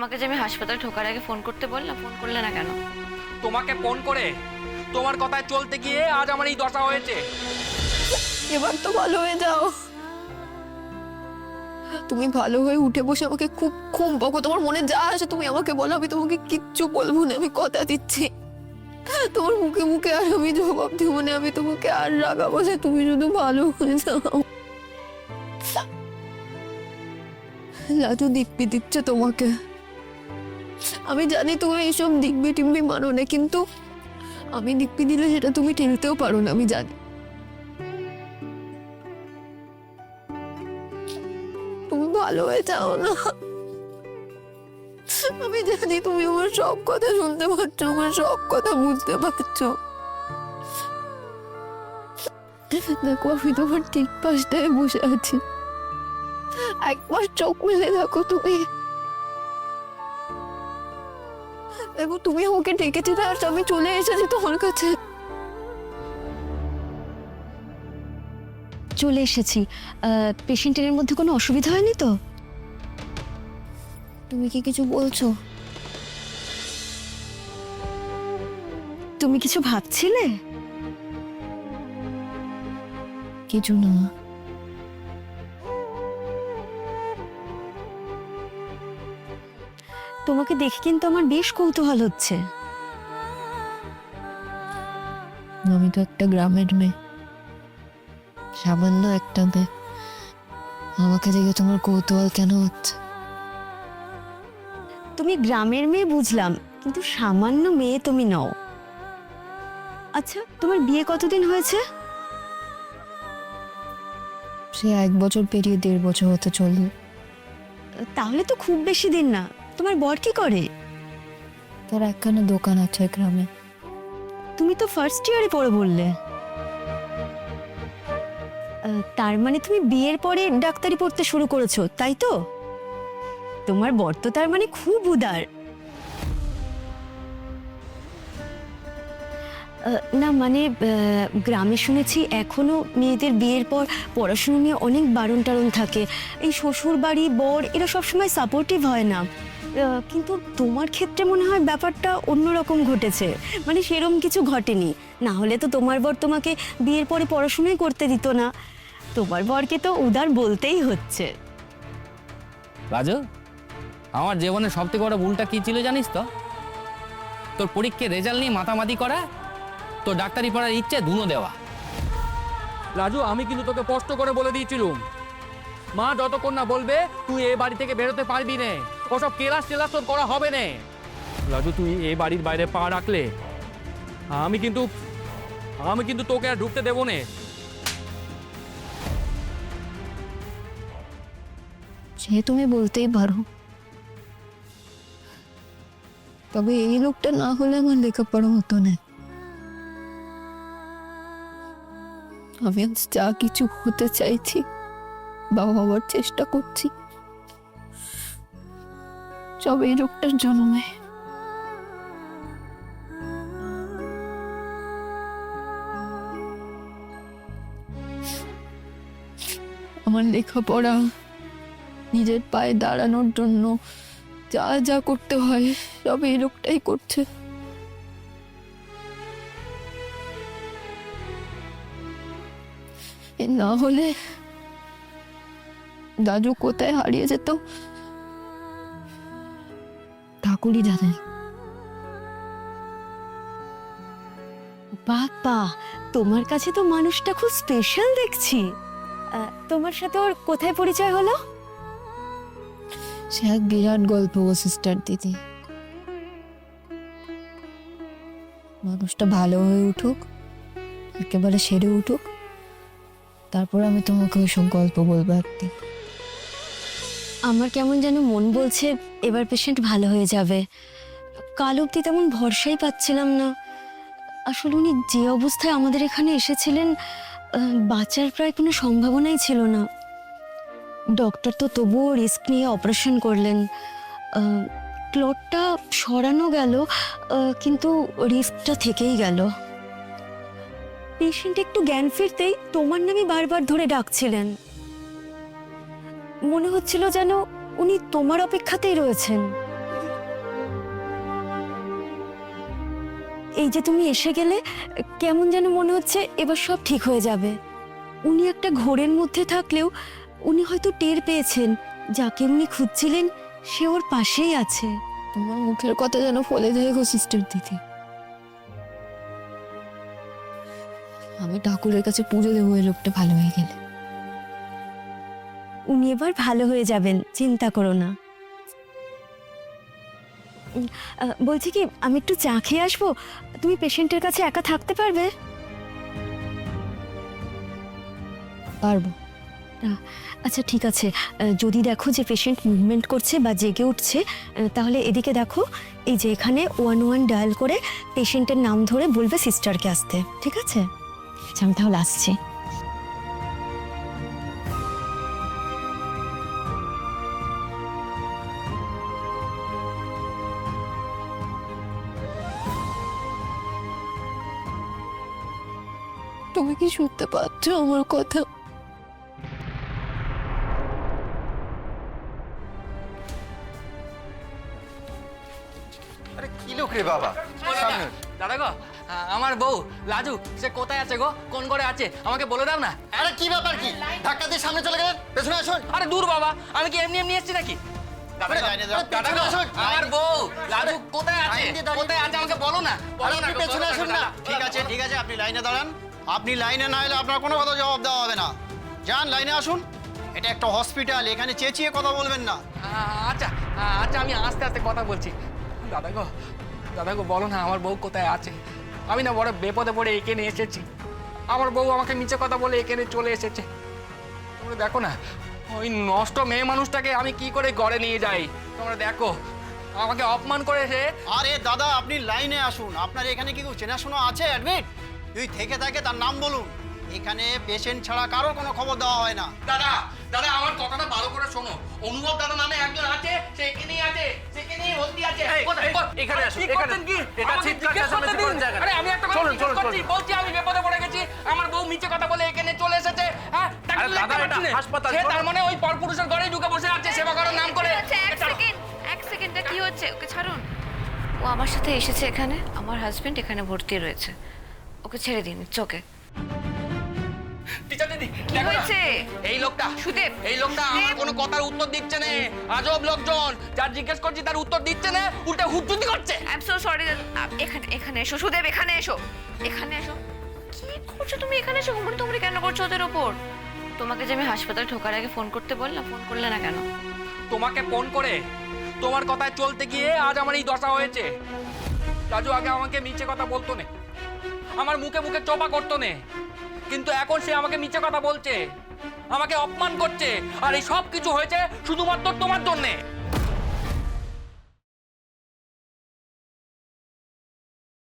তোমাকে যে আমি হাসপাতালে ঢোকার আগে ফোন করতে বললাম, ফোন করলে না কেন? তোমাকে ফোন করে তোমার কথায় চলতে গিয়ে আজ আমার এই দশা হয়েছে। এবার তো ভালো হয়ে যাও। তুমি ভালো হয়ে উঠে বসে আমাকে খুব খুব বকো, তোমার মনে যা আসে তুমি আমাকে বলো, আমি তোমাকে কিচ্ছু বলবো না, আমি কথা দিচ্ছি। তোমার মুখে মুখে আর আমি জবাব দিব না, আমি তোমাকে আর রাগাবো না, তুমি শুধু ভালো হয়ে যাও। লাজু দিব্যি দিচ্ছে তোমাকে, আমি জানি তুমি এইসব দিব্যি টিব্বি মানো না, কিন্তু আমি দিব্যি দিলে সেটা তুমি ঠেলতেও পারো না, আমি জানি। তুমি ভালো হয়ে যাও না, আমি জানি তুমি আমার সব কথা শুনতে পাচ্ছ, আমার সব কথা বুঝতে পারছো। দেখো আমি তোমার ঠিক পাশটায় বসে আছি, একবার চোখ মেলে দেখো তুমি, দেখো তুমি আমাকে ডেকেছিলে আর আমি চলে এসেছি তোমার কাছে। চলে এসেছি। পেশেন্টের মধ্যে কোনো অসুবিধা হয়নি তো? তুমি কি কিছু বলছো? তুমি কিছু ভাবছিলে? কিছু না। তোমাকে দেখে কিন্তু আমার বেশ কৌতূহল হচ্ছে। আমি তো একটা গ্রামের মেয়ে, সামান্য একটা মেয়ে, আমাকে দেখে তোমার কৌতূহল কেন হচ্ছে? তুমি গ্রামের মেয়ে বুঝলাম, কিন্তু সামান্য মেয়ে তুমি নও। আচ্ছা, তোমার বিয়ে কতদিন হয়েছে? সে 1 বছর পেরিয়ে 1.5 বছর হতে চলল। তাহলে তো খুব বেশি দিন না। তোমার বর কি করে? তার একখানা দোকান আছে গ্রামে। তুমি তো ফার্স্ট ইয়ারে পড়ে বললে। তার মানে তুমি বিয়ের পরে ডাক্তারি পড়তে শুরু করেছো, তাই তো? তোমার বর তো তার মানে খুব উদার। না মানে গ্রামে শুনেছি এখনো মেয়েদের বিয়ের পর পড়াশুনো নিয়ে অনেক বারণ টারণ থাকে। এই শ্বশুর বাড়ি বর এরা সবসময় সাপোর্টিভ হয় না। কিন্তু তোমার ক্ষেত্রে মনে হয় ব্যাপারটা অন্যরকম ঘটেছে, মানে সেরকম কিছু ঘটেনি। না হলে তো তোমার বর তোমাকে বিয়ের পরে পড়াশুনোই করতে দিত না। তোমার বরকে তো উদার বলতেই হচ্ছে। রাজু, আমার জীবনের সব থেকে বড় ভুলটা কি ছিল জানিস তো? তোর পরীক্ষার রেজাল্ট নিয়ে মাতামাতি করা, তোর ডাক্তারি পড়ার ইচ্ছে ধুনো দেওয়া। রাজু, আমি কিন্তু তোকে স্পষ্ট করে বলে দিয়েছিলুম, মা যতক্ষণ না বলবে তুই এ বাড়ি থেকে বেরোতে পারবি না, ওসব কেলাস টেলাস তোর করা হবে না। রাজু, তুই এ বাড়ির বাইরে পা রাখলে আমি কিন্তু তোকে আর ঢুকতে দেবো না। সে তুমি বলতেই পারো, তবে এই লোকটা না হলে আমার লেখাপড়া হতো না। আমি আজ যা কিছু হতে চাইছি, বাবা হওয়ার চেষ্টা করছি, সব এই লোকটার জন্যে। আমার লেখাপড়া, নিজের পায়ে দাঁড়ানোর জন্য যা যা করতে হয় সব এই লোকটাই করছে। এ না হলে দাদু কোথায় হারিয়ে যেত ঠাকুরই জানে। বাবা, তোমার কাছে তো মানুষটা খুব স্পেশাল দেখছি। তোমার সাথে ওর কোথায় পরিচয় হলো? সে এক বিরাট গল্প গো সিস্টার দিদি। মানুষটা ভালো হয়ে উঠুক, একেবারে সেরে উঠুক, তারপর আমি তোমাকে ওইসব গল্প বলবো একদিন। আমার কেমন যেন মন বলছে এবার পেশেন্ট ভালো হয়ে যাবে। কাল অবধি তেমন ভরসাই পাচ্ছিলাম না। আসলে উনি যে অবস্থায় আমাদের এখানে এসেছিলেন, বাঁচার প্রায় কোনো সম্ভাবনাই ছিল না। ডক্টর তো তবুও রিস্ক নিয়ে অপারেশন করলেন। ক্লটটা সরানো গেল, কিন্তু রিস্কটা থেকেই গেল। পেশেন্ট একটু জ্ঞান ফিরতেই তোমার নামই বারবার ধরে ডাকছিলেন। মনে হচ্ছিল যেন উনি তোমার অপেক্ষাতেই রয়েছেন। এই যে তুমি এসে গেলে কেমন যেন মনে হচ্ছে এবার সব ঠিক হয়ে যাবে। উনি একটা ঘোরের মধ্যে থাকলেও উনি হয়তো টের পেয়েছেন যাকে উনি খুঁজছিলেন সে ওর পাশেই আছে। তোমার মুখের কথা যেন ফলে যায় গো সিস্টার দিদি। আমি ঠাকুরের কাছে পুজো দেবো এই লোকটা ভালো হয়ে গেলে। উনি এবার ভালো হয়ে যাবেন, চিন্তা করো না। বলছি কি, আমি একটু চা খেয়ে আসবো? তুমি পেশেন্টের কাছে একা থাকতে পারবে? পারবো। আচ্ছা ঠিক আছে, যদি দেখো যে পেশেন্ট মুভমেন্ট করছে বা জেগে উঠছে, তাহলে এদিকে দেখো, এই যে এখানে 11 ডায়াল করে পেশেন্টের নাম ধরে বলবে সিস্টারকে আসতে, ঠিক আছে? আচ্ছা আমি তাহলে আসছি। তুমি কি শুনতে পাচ্ছ আমার কথা? আরে কি লোক রে বাবা, সামনে। দাদা গো, আমার বউ লাজু সে কোথায় আছে গো? কোন ঘরে আছে আমাকে বলে দাও না। আরে কি ব্যাপার, কি ধাক্কা দিয়ে সামনে চলে গেলেন? পেছনে আসুন। আরে দূর বাবা, আমি কি এমনি এমনি এসেছি নাকি? দাদা গো, লাইনে দাঁড়াও, দাদা পেছনে গো, আসুন। আমার বউ লাজু কোথায় আছে? লাইন দিয়ে দাঁড়িয়ে- কোথায় আছে আমাকে বলো না। আরে বলো না আপনি গো, পেছনে বলো আসুন না। দাদা। ঠিক আছে, ঠিক আছে, আপনি লাইনে দাঁড়ান। আপনি লাইনে না এলে আপনার কোনো কথা জবাব দেওয়া হবে না। যান, লাইনে আসুন। এটা একটা হসপিটাল, এখানে চেঁচিয়ে কথা বলবেন না। আচ্ছা আচ্ছা, আমি আস্তে আস্তে কথা বলছি। দাদা গো বলো না আমার বউ কোথায় আছে? আমি না বড় বিপদে পড়ে এখানে এসেছি। আমার বউ আমাকে মিছে কথা বলে এখানে চলে এসেছে। তোমরা দেখো না, ওই নষ্ট মেয়ে মানুষটাকে আমি কি করে ঘরে নিয়ে যাই। তোমরা দেখো, আমাকে অপমান করেছে। আরে দাদা, আপনি লাইনে আসুন। আপনার এখানে কি কেউ চেনাশোনা আছে অ্যাডমিট? যদি থেকে থাকে তার নাম বলুন। এখানে পেশেন্ট ছাড়া কারোর কোনো খবর দেওয়া হয় না। দাদা আমার কথাটা ভালো করে শোনো। অনুভব দাদা নামে একজন আছে, সে এখানেই আছে, সেখানেই ভর্তি আছে। এখানে আসুন, কি এখানে। করছেন কি? এটা আমাকে চিৎকার জিজ্ঞেস করতে চেঁচামেচি দিন। করার জায়গা না। আরে আমি একটা কথা চলুন, জিজ্ঞেস চলুন, করছি, চলুন। বলছি আমি বিপদে পড়ে গেছি। আমার বউ মিছে কথা বলে এখানে চলে এসেছে। হ্যাঁ, তাকে আরে কি দাদা, দেখতে এটা পাচ্ছেন? হাসপাতাল, সে চলুন। তার মানে ওই পরপুরুষের ঘরেই ঢুকে বসে আছে সেবা করার নাম করে। এক সেকেন্ড, কি হচ্ছে? ওকে ছাড়ুন। ও আমার সাথে এসেছে এখানে, আমার হাজবেন্ড এখানে ভর্তি রয়েছে। ওকে ছেড়ে দিন, চোখে। টিচার দিদি, কি দেখো না, হয়েছে? এই লোকটা সুদেব, এই লোকটা আমার কোনো কথার উত্তর দিচ্ছে না। আজব লোকজন, যার জিজ্ঞেস করছি তার উত্তর দিচ্ছে না, উল্টে হুট্টুতি করছে। I am so sorry. এখানে এসো সুদেব, এখানে এসো। এখানে এসো। কি করছো তুমি? এখানে এসো। হুমড়ি তুমড়ি কেন করছো ওদের ওপর? তোমাকে যে আমি হাসপাতালে ঢোকার আগে ফোন করতে বললাম, ফোন করলে না কেন? তোমাকে ফোন করে তোমার কথায় চলতে গিয়ে আজ আমার এই দশা হয়েছে। রাজু আগে আমাকে মিছে কথা বলতো না, আমার মুখে মুখে চোপা করতো না, কিন্তু এখন সে আমাকে মিছে কথা বলছে, আমাকে অপমান করছে। আর এই সব কিছু হয়েছে শুধুমাত্র তোমার জন্যে।